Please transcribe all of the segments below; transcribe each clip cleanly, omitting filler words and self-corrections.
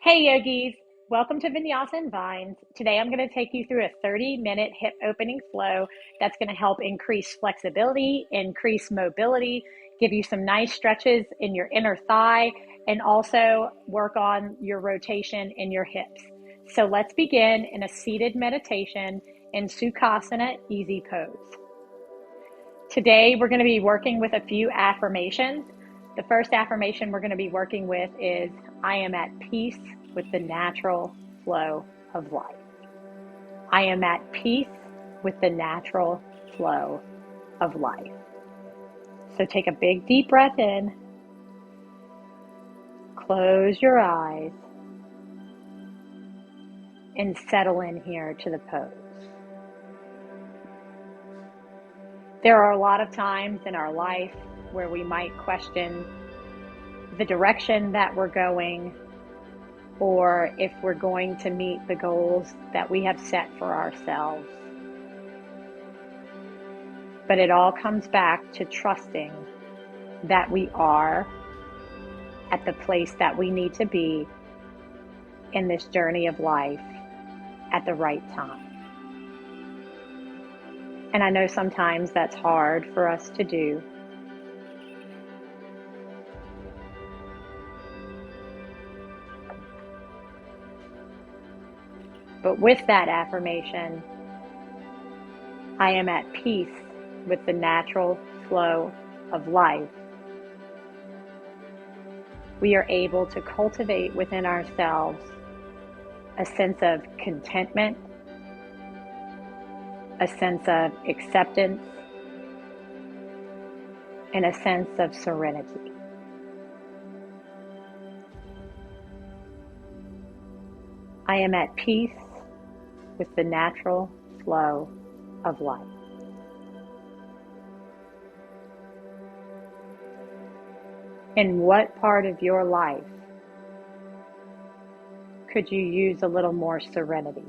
Hey yogis, welcome to Vinyasa and Vines. Today I'm going to take you through a 30-minute hip opening flow that's going to help increase flexibility, increase mobility, give you some nice stretches in your inner thigh, and also work on your rotation in your hips. So let's begin in a seated meditation in Sukhasana Easy Pose. Today we're going to be working with a few affirmations. The first affirmation we're going to be working with is, I am at peace with the natural flow of life. I am at peace with the natural flow of life. So take a big deep breath in, close your eyes, and settle in here to the pose. There are a lot of times in our life where we might question the direction that we're going, or if we're going to meet the goals that we have set for ourselves. But it all comes back to trusting that we are at the place that we need to be in this journey of life at the right time. And I know sometimes that's hard for us to do. But with that affirmation, I am at peace with the natural flow of life, we are able to cultivate within ourselves a sense of contentment, a sense of acceptance, and a sense of serenity. I am at peace with the natural flow of life. In what part of your life could you use a little more serenity?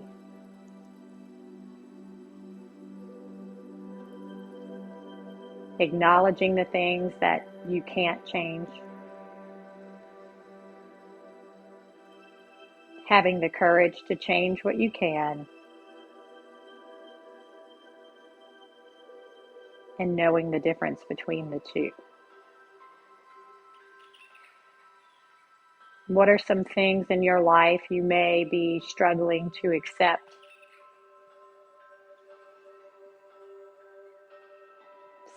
Acknowledging the things that you can't change. Having the courage to change what you can. And knowing the difference between the two. What are some things in your life you may be struggling to accept?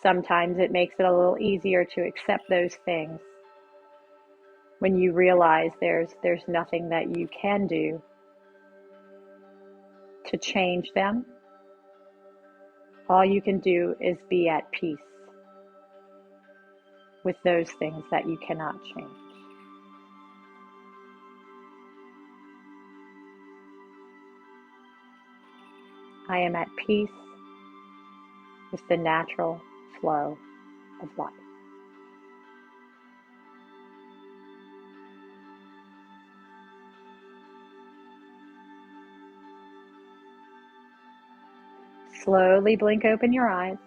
Sometimes it makes it a little easier to accept those things when you realize there's nothing that you can do to change them. All you can do is be at peace with those things that you cannot change. I am at peace with the natural flow of life. Slowly blink open your eyes.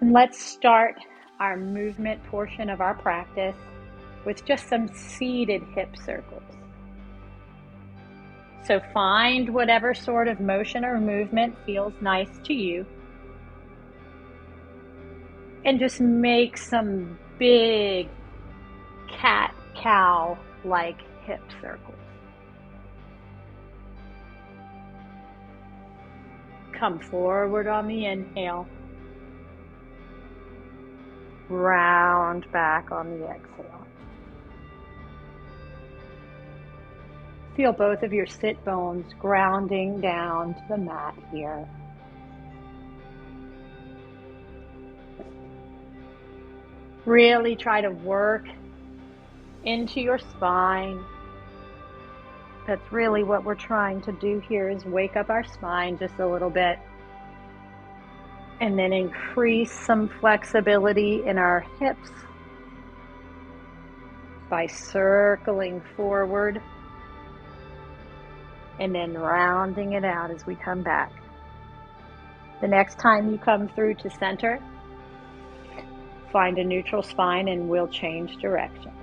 And let's start our movement portion of our practice with just some seated hip circles. So find whatever sort of motion or movement feels nice to you. And just make some big cat-cow-like hip circles. Come forward on the inhale. Round back on the exhale. Feel both of your sit bones grounding down to the mat here. Really try to work into your spine. That's really what we're trying to do here, is wake up our spine just a little bit. And then increase some flexibility in our hips by circling forward and then rounding it out as we come back. The next time you come through to center, find a neutral spine and we'll change directions.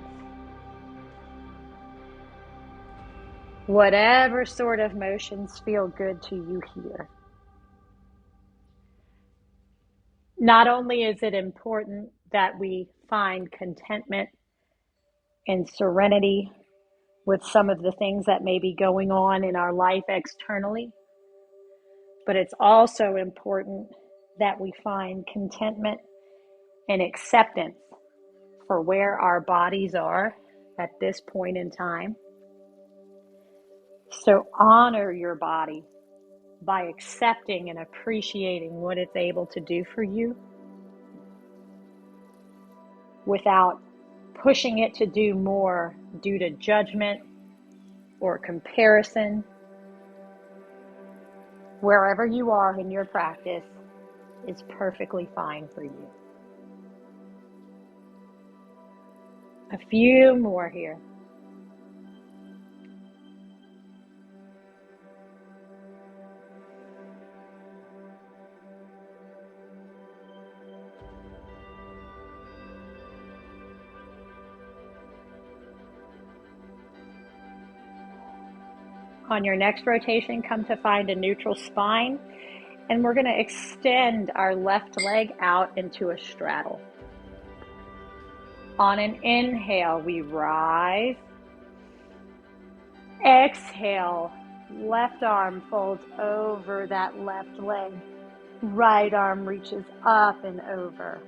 Whatever sort of motions feel good to you here. Not only is it important that we find contentment and serenity with some of the things that may be going on in our life externally, but it's also important that we find contentment and acceptance for where our bodies are at this point in time. So honor your body by accepting and appreciating what it's able to do for you without pushing it to do more due to judgment or comparison. Wherever you are in your practice is perfectly fine for you. A few more here. On your next rotation, come to find a neutral spine, and we're going to extend our left leg out into a straddle. On an inhale, we rise. Exhale, left arm folds over that left leg. Right arm reaches up and over.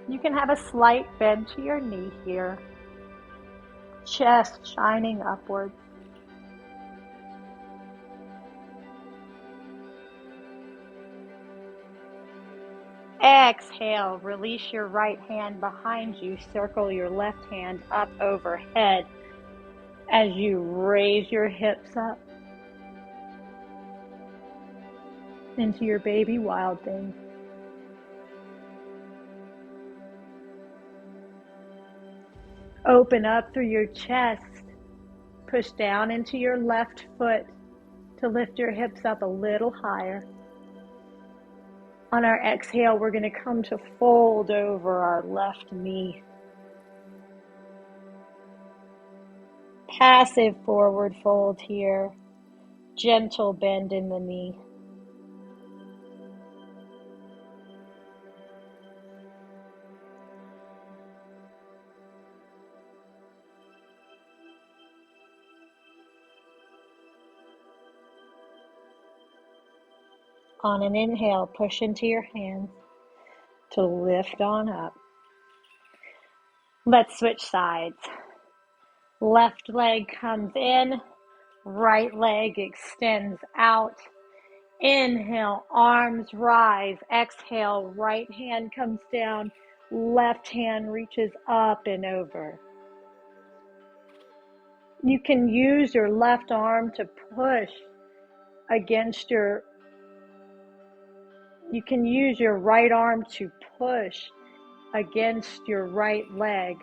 You can have a slight bend to your knee here. Chest shining upwards. Exhale, release your right hand behind you. Circle your left hand up overhead as you raise your hips up into your baby wild thing. Open up through your chest. Push down into your left foot to lift your hips up a little higher. On our exhale, we're going to come to fold over our left knee. Passive forward fold here. Gentle bend in the knee. On an inhale, push into your hands to lift on up. Let's switch sides. Left leg comes in, right leg extends out. Inhale, arms rise. Exhale, right hand comes down, left hand reaches up and over. You can use your left arm to push against you can use your right arm to push against your right leg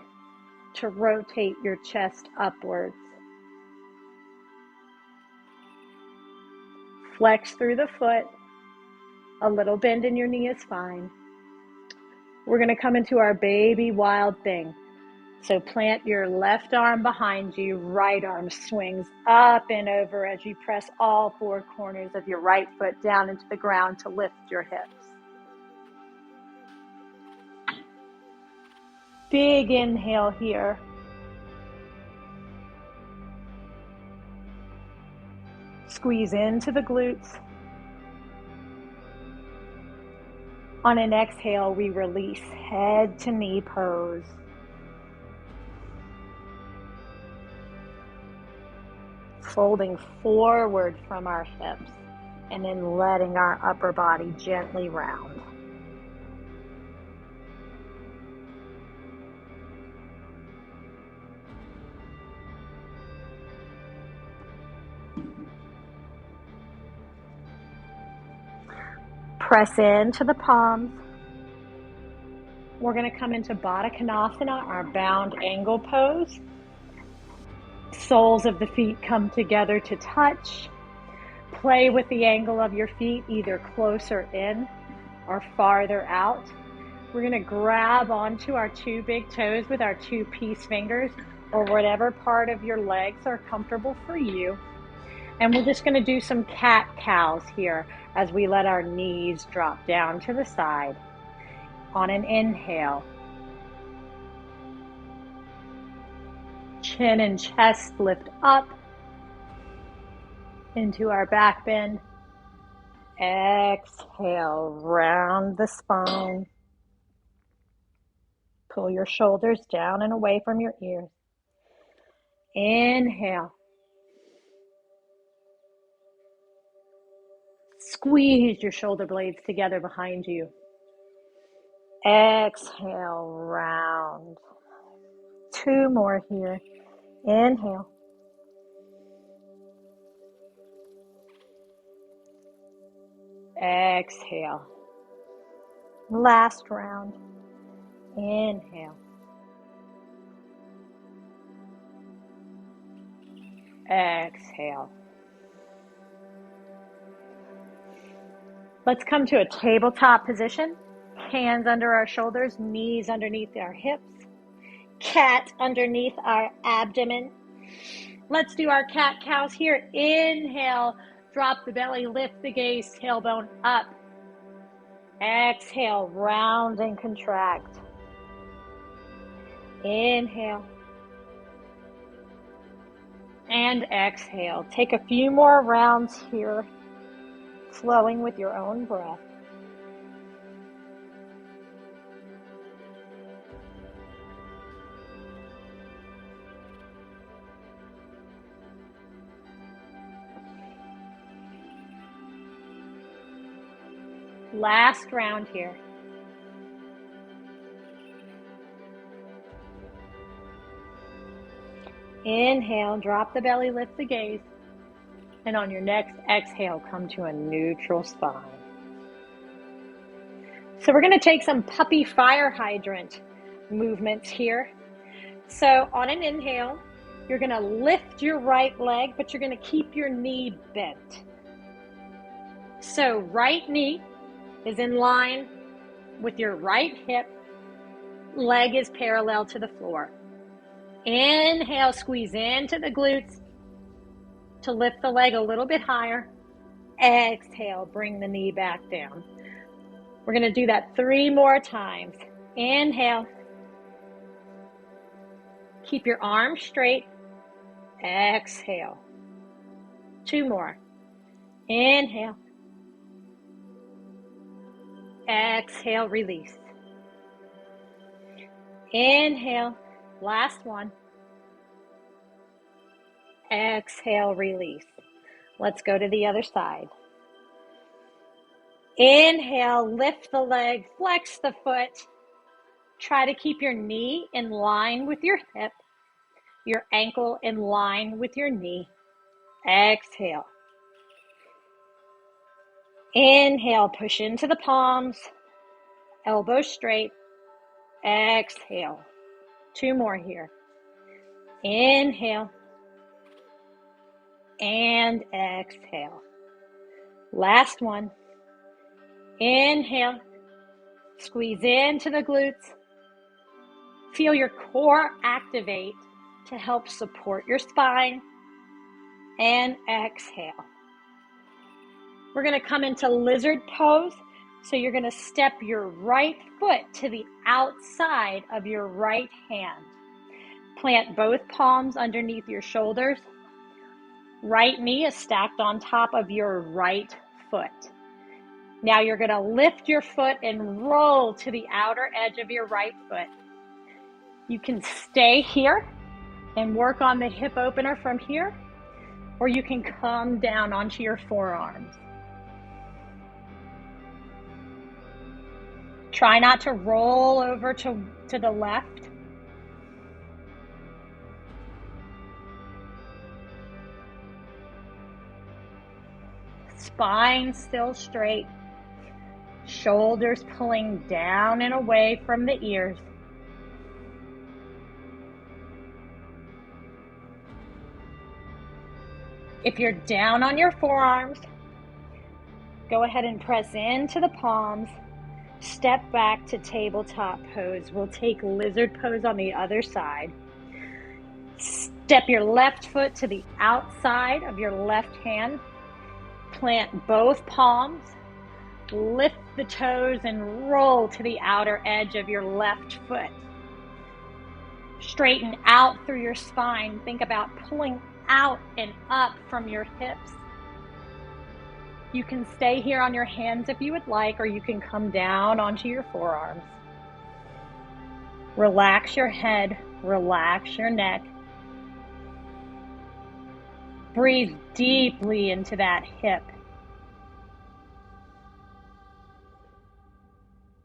to rotate your chest upwards. Flex through the foot. A little bend in your knee is fine. We're going to come into our baby wild thing. So plant your left arm behind you, right arm swings up and over as you press all four corners of your right foot down into the ground to lift your hips. Big inhale here. Squeeze into the glutes. On an exhale, we release head to knee pose. Folding forward from our hips and then letting our upper body gently round. Press into the palms. We're going to come into Baddha Konasana, our bound angle pose. Soles of the feet come together to touch. Play with the angle of your feet, either closer in or farther out. We're going to grab onto our two big toes with our two peace fingers. or whatever part of your legs are comfortable for you. And we're just going to do some cat-cows here as we let our knees drop down to the side. On an inhale, chin and chest lift up into our back bend. Exhale, round the spine. Pull your shoulders down and away from your ears. Inhale. Squeeze your shoulder blades together behind you. Exhale, round. 2 more here. Inhale. Exhale. Last round. Inhale. Exhale. Let's come to a tabletop position. Hands under our shoulders, knees underneath our hips. Cat underneath our abdomen. Let's do our cat-cows here. Inhale, drop the belly, lift the gaze, tailbone up. Exhale, round and contract. Inhale. And exhale. Take a few more rounds here, flowing with your own breath. Last round here. Inhale, drop the belly, lift the gaze. And on your next exhale, come to a neutral spine. So we're going to take some puppy fire hydrant movements here. So on an inhale, you're going to lift your right leg, but you're going to keep your knee bent. So right knee is in line with your right hip. Leg is parallel to the floor. Inhale, squeeze into the glutes to lift the leg a little bit higher. Exhale, bring the knee back down. We're going to do that 3 more times. Inhale. Keep your arms straight. Exhale. 2 more. Inhale. Exhale, release. Inhale. Last one. Exhale, release. Let's go to the other side. Inhale, lift the leg, flex the foot. Try to keep your knee in line with your hip, your ankle in line with your knee. Exhale. Inhale, push into the palms, elbows straight. Exhale. 2 more here. Inhale. And exhale. Last one. Inhale. Squeeze into the glutes. Feel your core activate to help support your spine. And exhale. We're going to come into lizard pose. So you're going to step your right foot to the outside of your right hand. Plant both palms underneath your shoulders. Right knee is stacked on top of your right foot. Now you're going to lift your foot and roll to the outer edge of your right foot. You can stay here and work on the hip opener from here, or you can come down onto your forearms. Try not to roll over to the left. Spine still straight. Shoulders pulling down and away from the ears. If you're down on your forearms, go ahead and press into the palms. Step back to tabletop pose. We'll take lizard pose on the other side. Step your left foot to the outside of your left hand. Plant both palms. Lift the toes and roll to the outer edge of your left foot. Straighten out through your spine. Think about pulling out and up from your hips. You can stay here on your hands if you would like, or you can come down onto your forearms. Relax your head, relax your neck. Breathe deeply into that hip.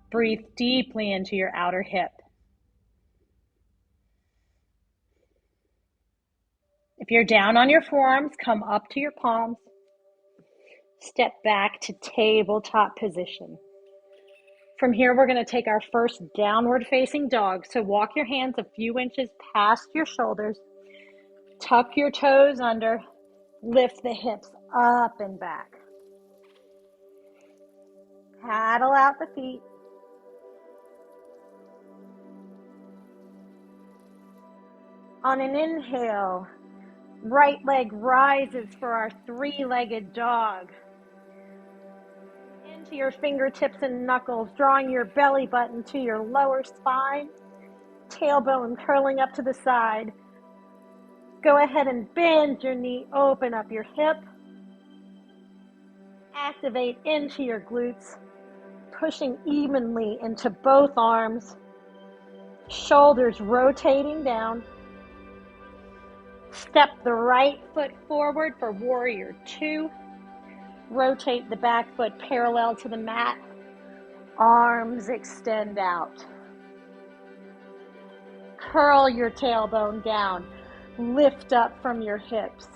Breathe deeply into your outer hip. If you're down on your forearms, come up to your palms. Step back to tabletop position. From here, we're going to take our first downward facing dog. So walk your hands a few inches past your shoulders. Tuck your toes under. Lift the hips up and back. Paddle out the feet. On an inhale, right leg rises for our three-legged dog. Into your fingertips and knuckles, drawing your belly button to your lower spine, tailbone curling up to the side. Go ahead and bend your knee, open up your hip. Activate into your glutes, pushing evenly into both arms. Shoulders rotating down. Step the right foot forward for warrior two. Rotate the back foot parallel to the mat. Arms extend out. Curl your tailbone down. Lift up from your hips.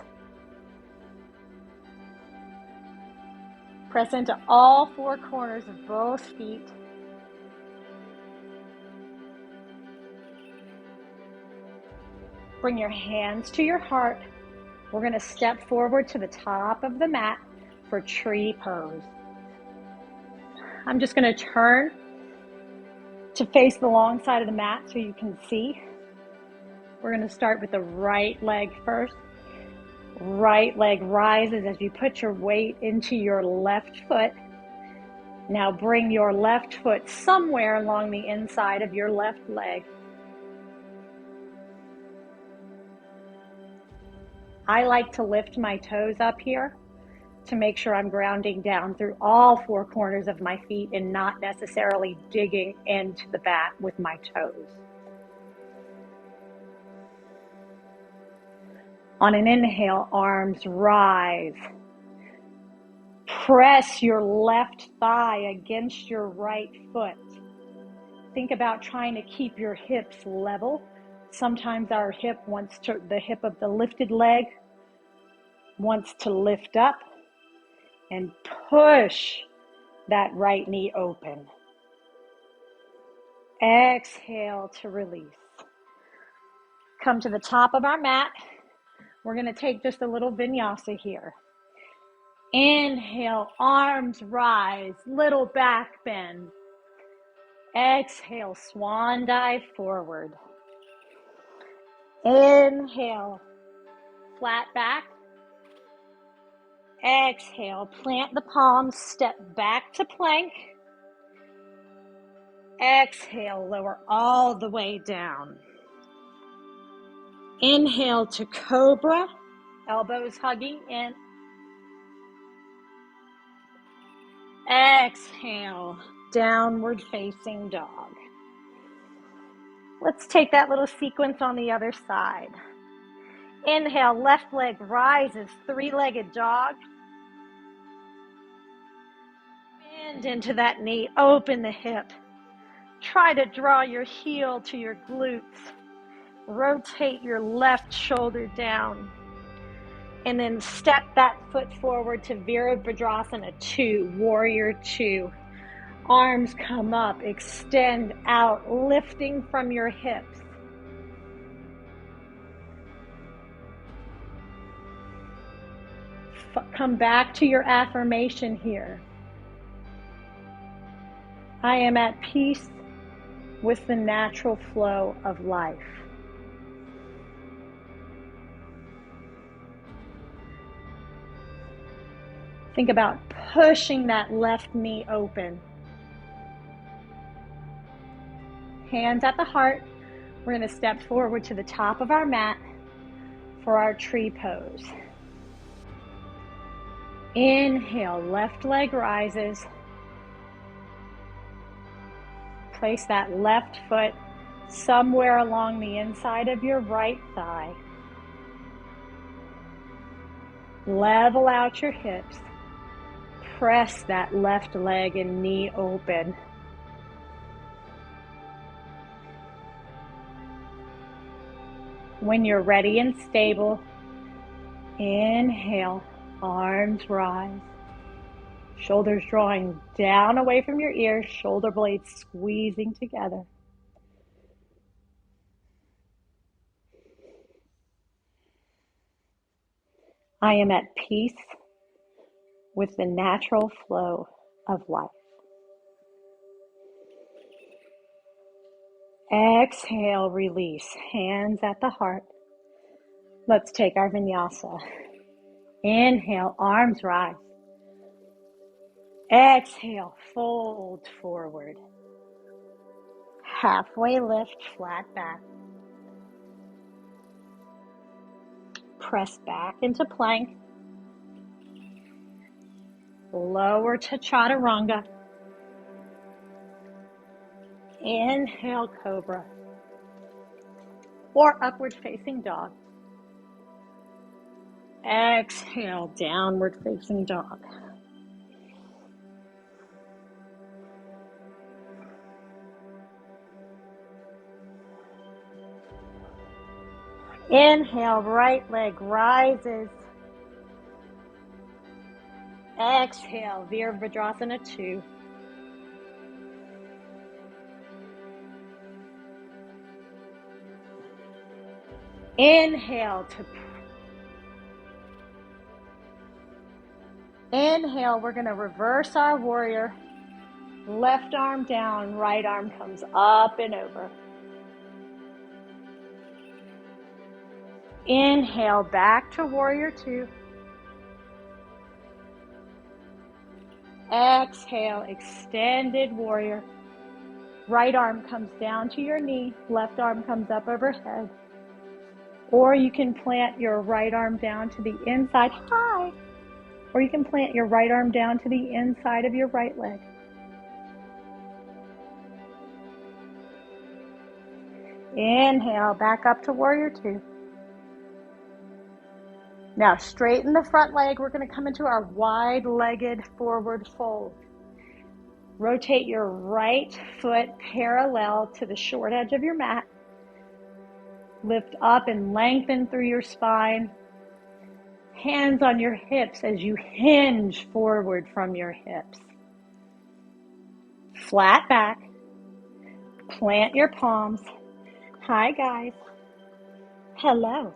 Press into all four corners of both feet. Bring your hands to your heart. We're going to step forward to the top of the mat for tree pose. I'm just going to turn to face the long side of the mat so you can see. We're going to start with the right leg first. Right leg rises as you put your weight into your left foot. Now bring your left foot somewhere along the inside of your left leg. I like to lift my toes up here to make sure I'm grounding down through all four corners of my feet and not necessarily digging into the mat with my toes. On an inhale, arms rise. Press your left thigh against your right foot. Think about trying to keep your hips level. Sometimes our the hip of the lifted leg wants to lift up, and push that right knee open. Exhale to release. Come to the top of our mat. We're going to take just a little vinyasa here. Inhale, arms rise, little back bend. Exhale, swan dive forward. Inhale, flat back. Exhale, plant the palms, step back to plank. Exhale, lower all the way down. Inhale to cobra, elbows hugging in. Exhale, downward facing dog. Let's take that little sequence on the other side. Inhale, left leg rises, three-legged dog. Bend into that knee, open the hip. Try to draw your heel to your glutes. Rotate your left shoulder down. And then step that foot forward to Virabhadrasana 2, warrior 2. Arms come up, extend out, lifting from your hips. Come back to your affirmation here. I am at peace with the natural flow of life. Think about pushing that left knee open. Hands at the heart. We're going to step forward to the top of our mat for our tree pose. Inhale, left leg rises. Place that left foot somewhere along the inside of your right thigh. Level out your hips. Press that left leg and knee open. When you're ready and stable, inhale, arms rise. Shoulders drawing down away from your ears, shoulder blades squeezing together. I am at peace with the natural flow of life. Exhale, release, hands at the heart. Let's take our vinyasa. Inhale, arms rise. Exhale, fold forward. Halfway lift, flat back. Press back into plank. Lower to chaturanga. Inhale, cobra. Or upward facing dog. Exhale, downward facing dog. Inhale, right leg rises. Exhale, Virabhadrasana 2. Inhale, we're going to reverse our warrior. Left arm down, right arm comes up and over. Inhale, back to warrior 2. Exhale, extended warrior. Right arm comes down to your knee, left arm comes up overhead. Or you can plant your right arm down to the inside, high. Or you can plant your right arm down to the inside of your right leg. Inhale, back up to warrior 2. Now straighten the front leg. We're going to come into our wide-legged forward fold. Rotate your right foot parallel to the short edge of your mat. Lift up and lengthen through your spine. Hands on your hips as you hinge forward from your hips. Flat back. Plant your palms. Hi, guys. Hello.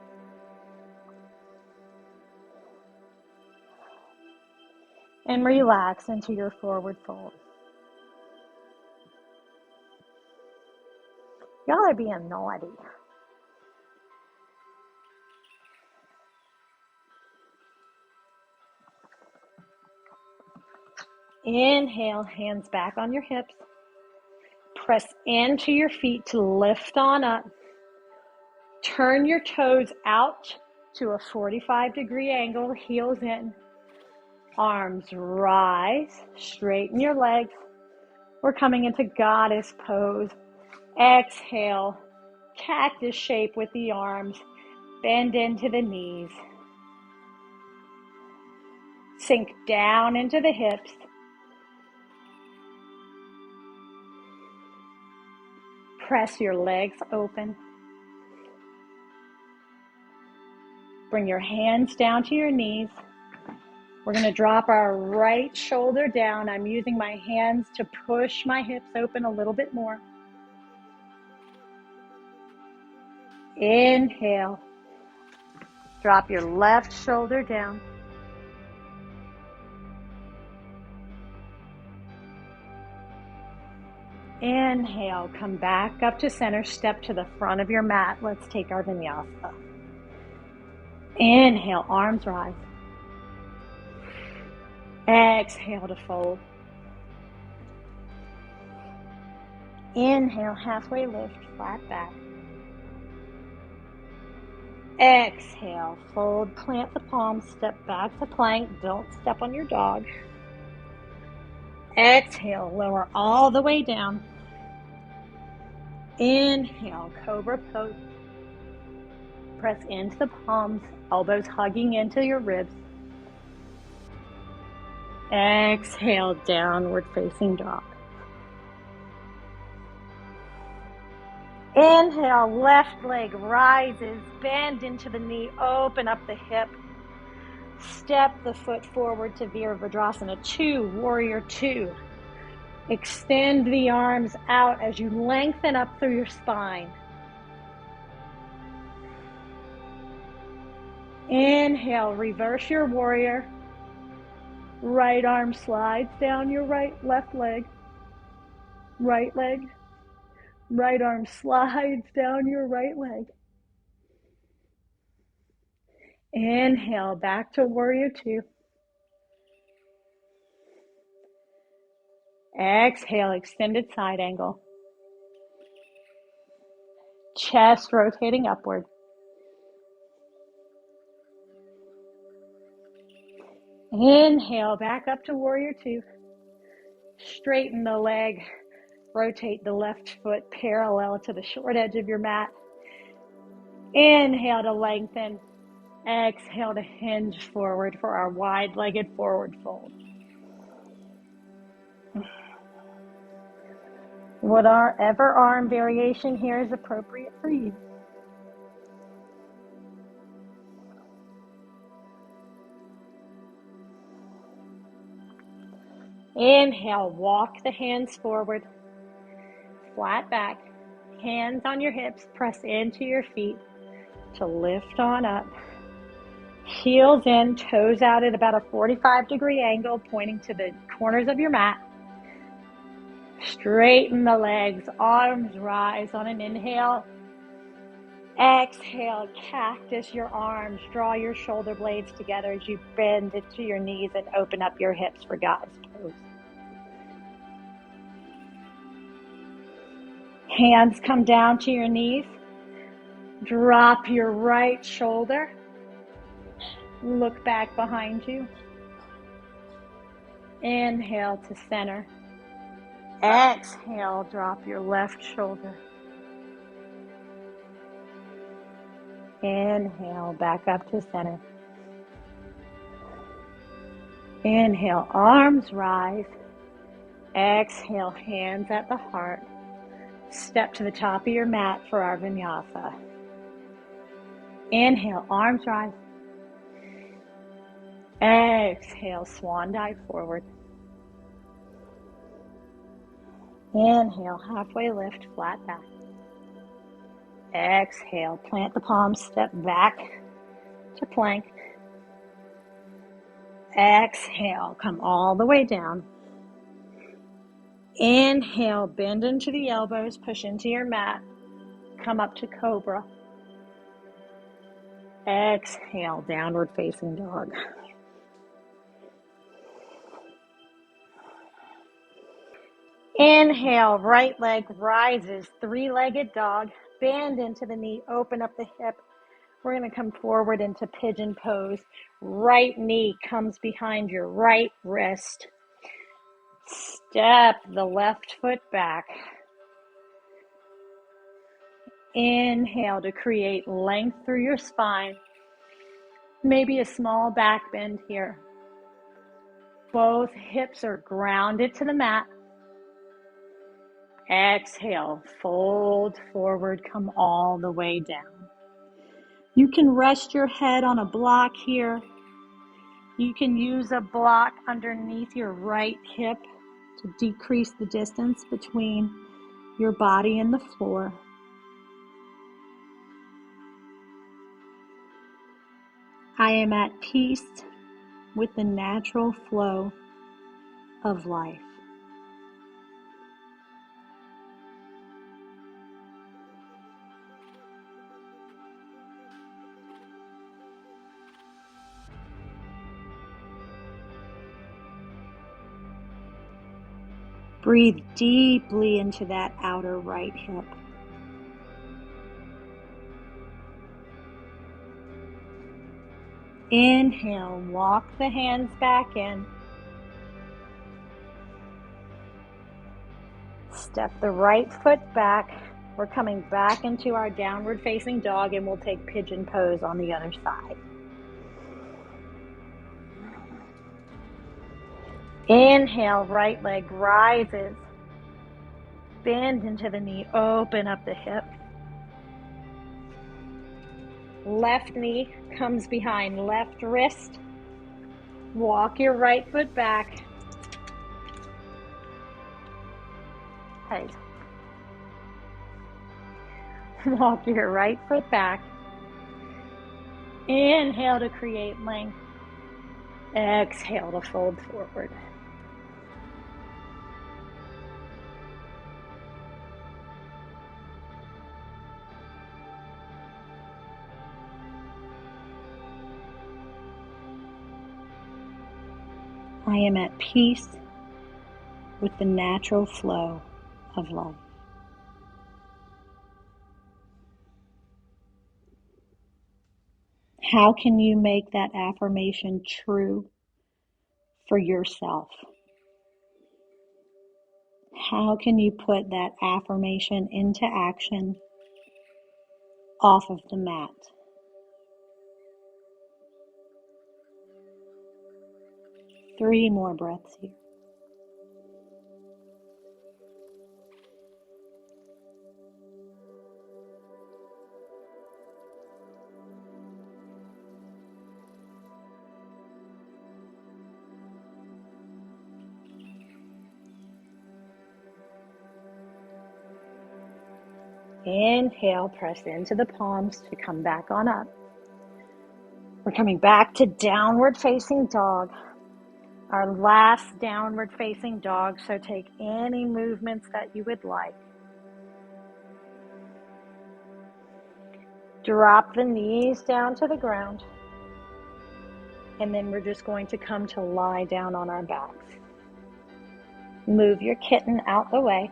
And relax into your forward fold. Y'all are being naughty. Inhale, hands back on your hips. Press into your feet to lift on up. Turn your toes out to a 45-degree angle, heels in. Arms rise, straighten your legs. We're coming into goddess pose. Exhale, cactus shape with the arms. Bend into the knees. Sink down into the hips. Press your legs open. Bring your hands down to your knees. We're going to drop our right shoulder down. I'm using my hands to push my hips open a little bit more. Inhale. Drop your left shoulder down. Inhale, come back up to center, step to the front of your mat. Let's take our vinyasa. Inhale, arms rise. Exhale to fold. Inhale, halfway lift, flat back. Exhale, fold, plant the palms, step back to plank. Don't step on your dog. Exhale, lower all the way down. Inhale, cobra pose. Press into the palms, elbows hugging into your ribs. Exhale, downward facing dog. Inhale, left leg rises, bend into the knee, open up the hip. Step the foot forward to Virabhadrasana 2, Warrior 2. Extend the arms out as you lengthen up through your spine. Inhale, reverse your warrior. Right arm slides down your left leg. Right leg. Right arm slides down your right leg. Inhale, back to warrior 2. Exhale, extended side angle. Chest rotating upward. Inhale, back up to warrior 2. Straighten the leg. Rotate the left foot parallel to the short edge of your mat. Inhale to lengthen. Exhale to hinge forward for our wide-legged forward fold. Whatever arm variation here is appropriate for you. Inhale, walk the hands forward, flat back, hands on your hips, press into your feet to lift on up. Heels in, toes out at about a 45-degree angle, pointing to the corners of your mat. Straighten the legs, arms rise on an inhale. Exhale, cactus your arms, draw your shoulder blades together as you bend into your knees and open up your hips for God's pose. Hands come down to your knees. Drop your right shoulder. Look back behind you. Inhale to center. Exhale, drop your left shoulder. Inhale, back up to center. Inhale, arms rise. Exhale, hands at the heart. Step to the top of your mat for our vinyasa. Inhale, arms rise. Exhale, swan dive forward. Inhale, halfway lift, flat back. Exhale, plant the palms, step back to plank. Exhale, come all the way down. Inhale, bend into the elbows, push into your mat. Come up to cobra. Exhale, downward facing dog. Inhale, right leg rises, three-legged dog. Bend into the knee, open up the hip. We're going to come forward into pigeon pose. Right knee comes behind your right wrist. Step the left foot back. Inhale to create length through your spine. Maybe a small back bend here. Both hips are grounded to the mat. Exhale, fold forward, come all the way down. You can rest your head on a block here. You can use a block underneath your right hip to decrease the distance between your body and the floor. I am at peace with the natural flow of life. Breathe deeply into that outer right hip. Inhale, walk the hands back in. Step the right foot back. We're coming back into our downward facing dog, and we'll take pigeon pose on the other side. Inhale, right leg rises. Bend into the knee, open up the hip. Left knee comes behind left wrist. Walk your right foot back. Hey. Walk your right foot back. Inhale to create length. Exhale to fold forward. I am at peace with the natural flow of life. How can you make that affirmation true for yourself? How can you put that affirmation into action off of the mat? Three more breaths here. Inhale, press into the palms to come back on up. We're coming back to downward facing dog. Our last downward facing dog, so take any movements that you would like. Drop the knees down to the ground. And then we're just going to come to lie down on our backs. Move your kitten out the way.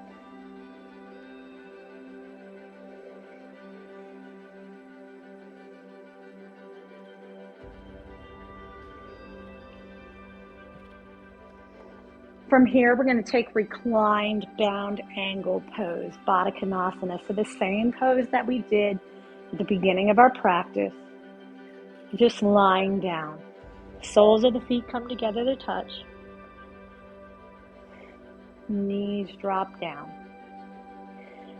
From here, we're going to take reclined bound angle pose, Baddha Konasana. So the same pose that we did at the beginning of our practice, just lying down. Soles of the feet come together to touch. Knees drop down.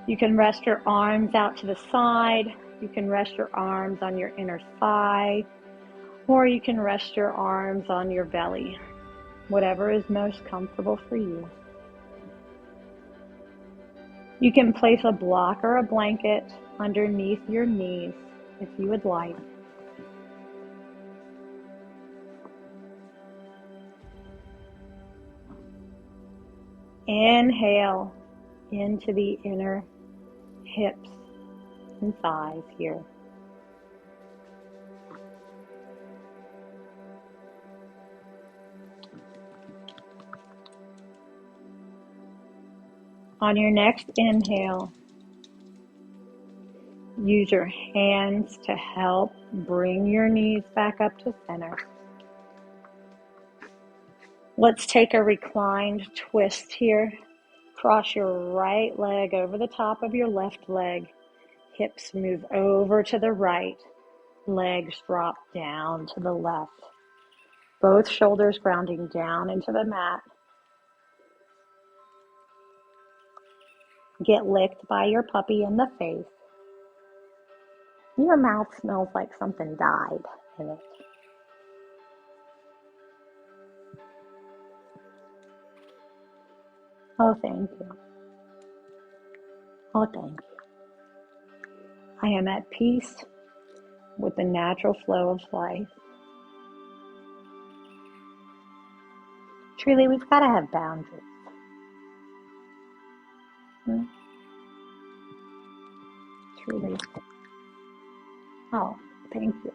You can rest your arms out to the side. You can rest your arms on your inner thigh, or you can rest your arms on your belly. Whatever is most comfortable for you. You can place a block or a blanket underneath your knees if you would like. Inhale into the inner hips and thighs here. On your next inhale, use your hands to help bring your knees back up to center. Let's take a reclined twist here. Cross your right leg over the top of your left leg. Hips move over to the right. Legs drop down to the left. Both shoulders grounding down into the mat. Get licked by your puppy in the face. Your mouth smells like something died in it. Oh, thank you. Oh, thank you. I am at peace with the natural flow of life. Truly, we've got to have boundaries. Truly. Oh, thank you.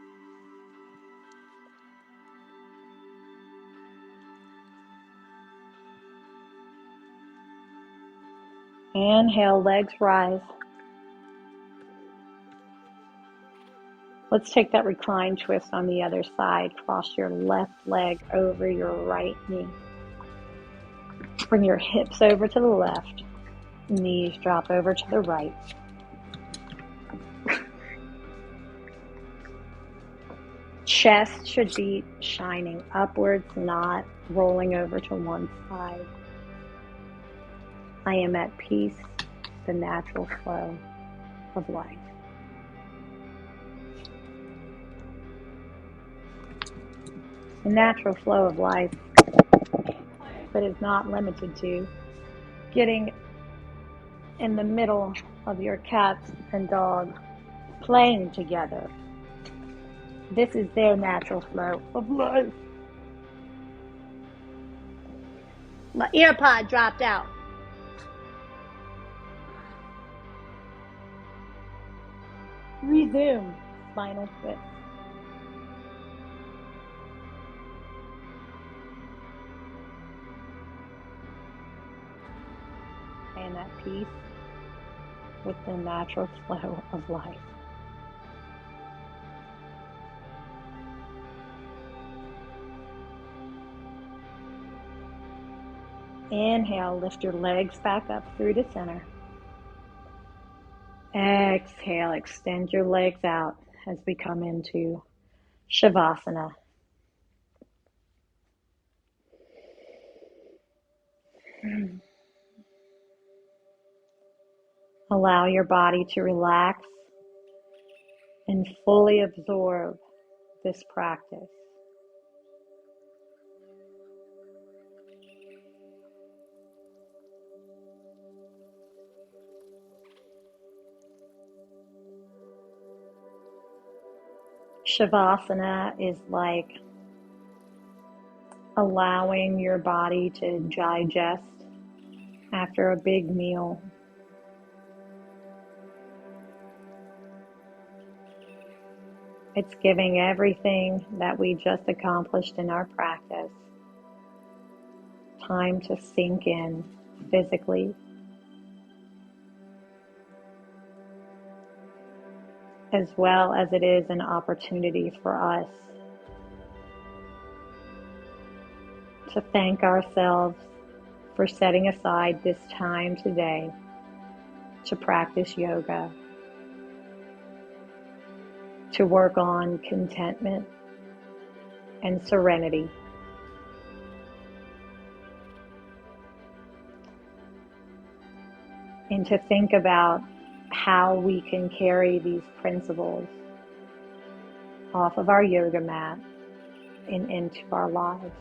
Inhale, legs rise. Let's take that recline twist on the other side. Cross your left leg over your right knee. Bring your hips over to the left. Knees drop over to the right. Chest should be shining upwards, not rolling over to one side. I am at peace, the natural flow of life. The natural flow of life, but is not limited to getting in the middle of your cats and dog playing together. This is their natural flow of life. My ear pod dropped out. Resume spinal twist. I am at peace with the natural flow of life. Inhale, lift your legs back up through the center. Exhale, extend your legs out as we come into Shavasana. Allow your body to relax and fully absorb this practice. Shavasana is like allowing your body to digest after a big meal. It's giving everything that we just accomplished in our practice time to sink in physically, as well as it is an opportunity for us to thank ourselves for setting aside this time today to practice yoga, to work on contentment and serenity. And to think about how we can carry these principles off of our yoga mat and into our lives.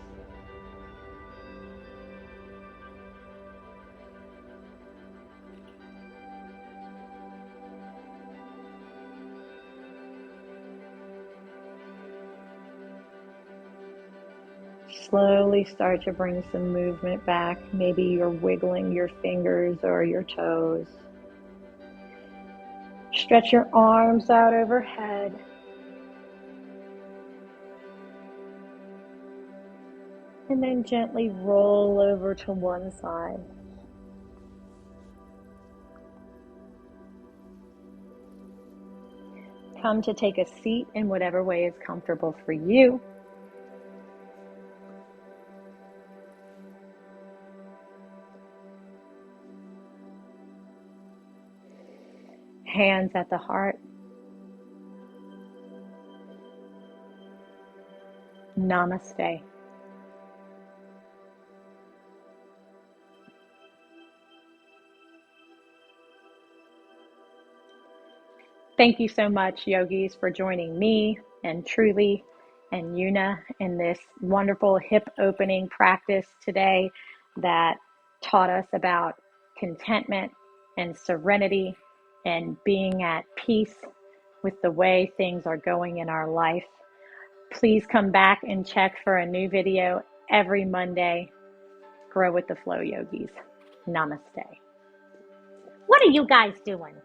Slowly start to bring some movement back. Maybe you're wiggling your fingers or your toes. Stretch your arms out overhead. And then gently roll over to one side. Come to take a seat in whatever way is comfortable for you. Hands at the heart. Namaste. Thank you so much, yogis, for joining me and Truly and Yuna in this wonderful hip opening practice today that taught us about contentment and serenity and being at peace with the way things are going in our life. Please come back and check for a new video every Monday. Grow with the flow, yogis. Namaste. What are you guys doing?